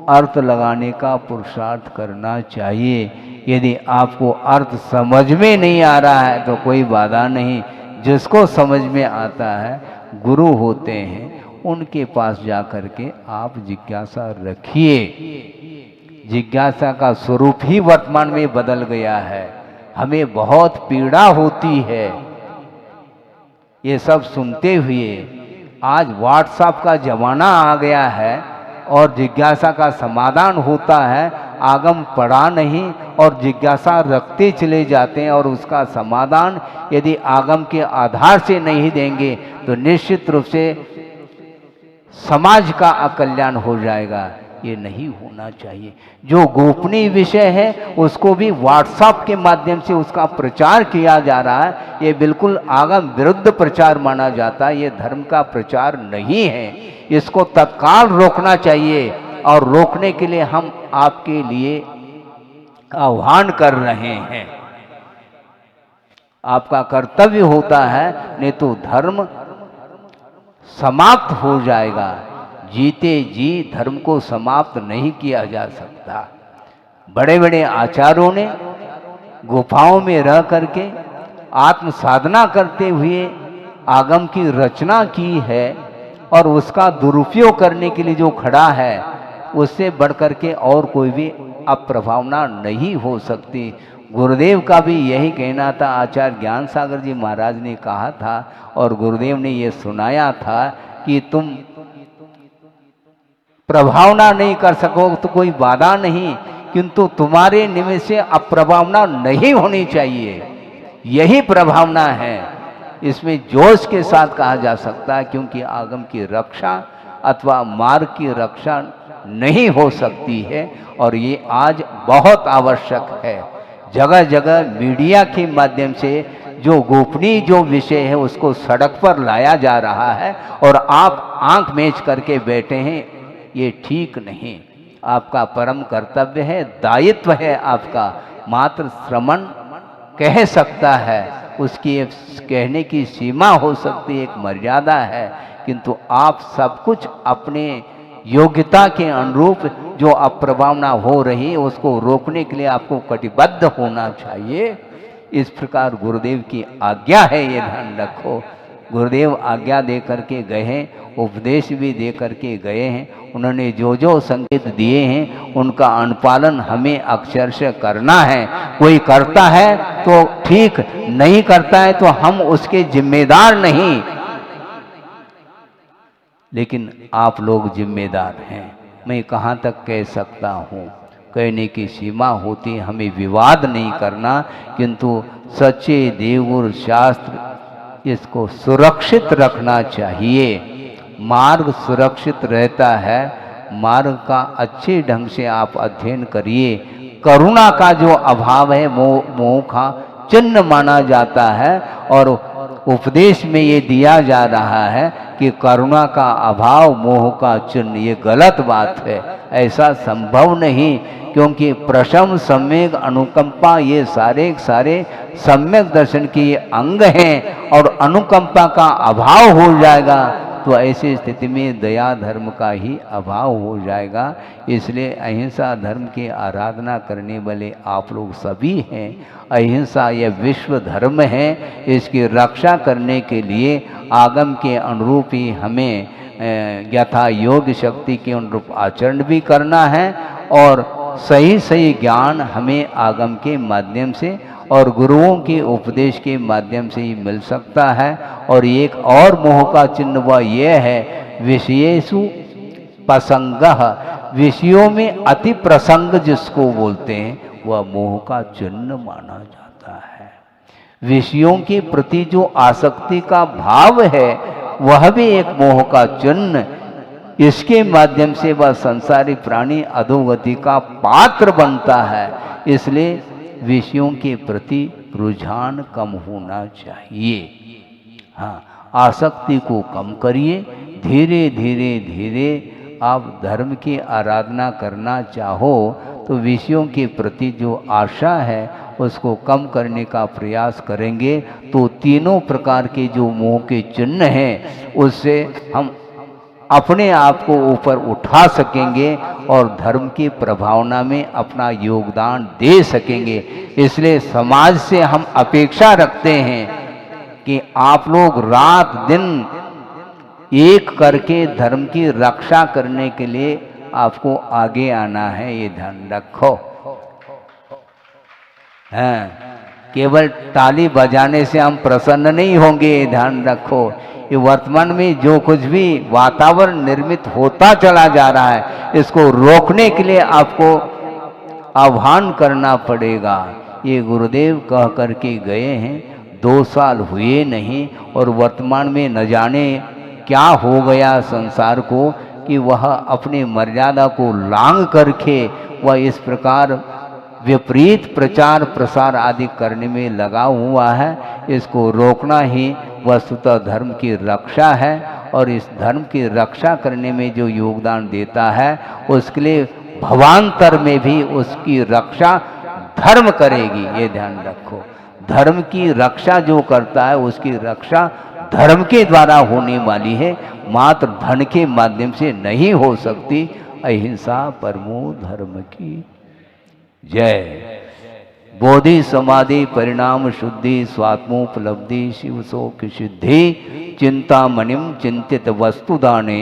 अर्थ लगाने का पुरुषार्थ करना चाहिए। यदि आपको अर्थ समझ में नहीं आ रहा है तो कोई बाधा नहीं, जिसको समझ में आता है गुरु होते हैं, उनके पास जा कर के आप जिज्ञासा रखिए। जिज्ञासा का स्वरूप ही वर्तमान में बदल गया है। हमें बहुत पीड़ा होती है ये सब सुनते हुए। आज व्हाट्सएप का जमाना आ गया है और जिज्ञासा का समाधान होता है। आगम पढ़ा नहीं और जिज्ञासा रखते चले जाते हैं, और उसका समाधान यदि आगम के आधार से नहीं देंगे तो निश्चित रूप से समाज का अकल्याण हो जाएगा। ये नहीं होना चाहिए। जो गोपनीय विषय है उसको भी व्हाट्सएप के माध्यम से उसका प्रचार किया जा रहा है। ये बिल्कुल आगम विरुद्ध प्रचार माना जाता है। ये धर्म का प्रचार नहीं है। इसको तत्काल रोकना चाहिए, और रोकने के लिए हम आपके लिए आह्वान कर रहे हैं। आपका कर्तव्य होता है, नहीं तो धर्म समाप्त हो जाएगा। जीते जी धर्म को समाप्त नहीं किया जा सकता। बड़े बड़े आचार्यों ने गुफाओं में रह करके आत्म साधना करते हुए आगम की रचना की है, और उसका दुरुपयोग करने के लिए जो खड़ा है उससे बढ़कर के और कोई भी अप्रभावना नहीं हो सकती। गुरुदेव का भी यही कहना था। आचार्य ज्ञान सागर जी महाराज ने कहा था, और गुरुदेव ने ये सुनाया था कि तुम प्रभावना नहीं कर सको तो कोई बाधा नहीं, किंतु तुम्हारे निमित्त से अप्रभावना नहीं होनी चाहिए। यही प्रभावना है। इसमें जोश के साथ कहा जा सकता है, क्योंकि आगम की रक्षा अथवा मार्ग की रक्षा नहीं हो सकती है, और ये आज बहुत आवश्यक है। जगह जगह मीडिया के माध्यम से जो गोपनीय जो विषय है उसको सड़क पर लाया जा रहा है, और आप आंख मेज करके बैठे हैं। ये ठीक नहीं। आपका परम कर्तव्य है, दायित्व है आपका। मात्र श्रवण कह सकता है, उसकी कहने की सीमा हो सकती है, एक मर्यादा है, किंतु आप सब कुछ अपने योग्यता के अनुरूप जो अप्रभावना हो रही है उसको रोकने के लिए आपको कटिबद्ध होना चाहिए। इस प्रकार गुरुदेव की आज्ञा है, ये ध्यान रखो। गुरुदेव आज्ञा दे करके गए हैं, उपदेश भी दे करके गए हैं। उन्होंने जो जो संकेत दिए हैं उनका अनुपालन हमें अक्षरशः करना है। कोई करता है तो ठीक, नहीं करता है तो हम उसके जिम्मेदार नहीं, लेकिन आप लोग जिम्मेदार हैं। मैं कहाँ तक कह सकता हूँ, कहने की सीमा होती। हमें विवाद नहीं करना, किंतु सच्चे देवगुरु शास्त्र इसको सुरक्षित रखना चाहिए। मार्ग सुरक्षित रहता है। मार्ग का अच्छे ढंग से आप अध्ययन करिए। करुणा का जो अभाव है मोह का चिन्ह माना जाता है, और उपदेश में ये दिया जा रहा है कि करुणा का अभाव मोह का चिन्ह। ये गलत बात है, ऐसा संभव नहीं, क्योंकि प्रशम सम्यक अनुकंपा ये सारे सम्यक दर्शन के अंग हैं, और अनुकंपा का अभाव हो जाएगा तो ऐसी स्थिति में दया धर्म का ही अभाव हो जाएगा। इसलिए अहिंसा धर्म की आराधना करने वाले आप लोग सभी हैं। अहिंसा यह विश्व धर्म है। इसकी रक्षा करने के लिए आगम के अनुरूप ही हमें यथा योग शक्ति के अनुरूप आचरण भी करना है, और सही सही ज्ञान हमें आगम के माध्यम से और गुरुओं के उपदेश के माध्यम से ही मिल सकता है। और एक और मोह का चिन्ह वह यह है, विषयेषु प्रसंगः, विषयों में अति प्रसंग जिसको बोलते हैं वह मोह का चिन्ह माना जाता है। विषयों के प्रति जो आसक्ति का भाव है वह भी एक मोह का चिन्ह। इसके माध्यम से वह संसारी प्राणी अधोगति का पात्र बनता है। इसलिए विषयों के प्रति रुझान कम होना चाहिए। हाँ, आसक्ति को कम करिए। धीरे धीरे धीरे आप धर्म की आराधना करना चाहो तो विषयों के प्रति जो आशा है उसको कम करने का प्रयास करेंगे तो तीनों प्रकार के जो मोह के चिन्ह हैं उससे हम अपने आप को ऊपर उठा सकेंगे और धर्म की प्रभावना में अपना योगदान दे सकेंगे। इसलिए समाज से हम अपेक्षा रखते हैं कि आप लोग रात दिन एक करके धर्म की रक्षा करने के लिए आपको आगे आना है, ये ध्यान रखो। केवल ताली बजाने से हम प्रसन्न नहीं होंगे, ये ध्यान रखो। ये वर्तमान में जो कुछ भी वातावरण निर्मित होता चला जा रहा है, इसको रोकने के लिए आपको आह्वान करना पड़ेगा। ये गुरुदेव कह करके गए हैं, 2 साल हुए नहीं और वर्तमान में न जाने क्या हो गया संसार को कि वह अपनी मर्यादा को लांघ करके वह इस प्रकार विपरीत प्रचार प्रसार आदि करने में लगा हुआ है। इसको रोकना ही वस्तुतः धर्म की रक्षा है और इस धर्म की रक्षा करने में जो योगदान देता है उसके लिए भवांतर में भी उसकी रक्षा धर्म करेगी, ये ध्यान रखो। धर्म की रक्षा जो करता है उसकी रक्षा धर्म के द्वारा होने वाली है, मात्र धन के माध्यम से नहीं हो सकती। अहिंसा परमो धर्म की जय। बोधि समाधि परिणाम शुद्धि स्वात्मोपलब्धि शिव शोक सिद्धि चिंतामणिम चिंतित वस्तुदाने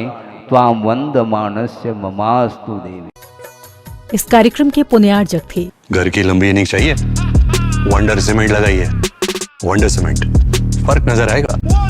त्वाम वंदमानस्य ममास्तु देवी। इस कार्यक्रम के पुण्यार्जक थे घर की लंबी इनिंग चाहिए, वंडर सीमेंट लगाइए। वंडर सीमेंट, फर्क नजर आएगा।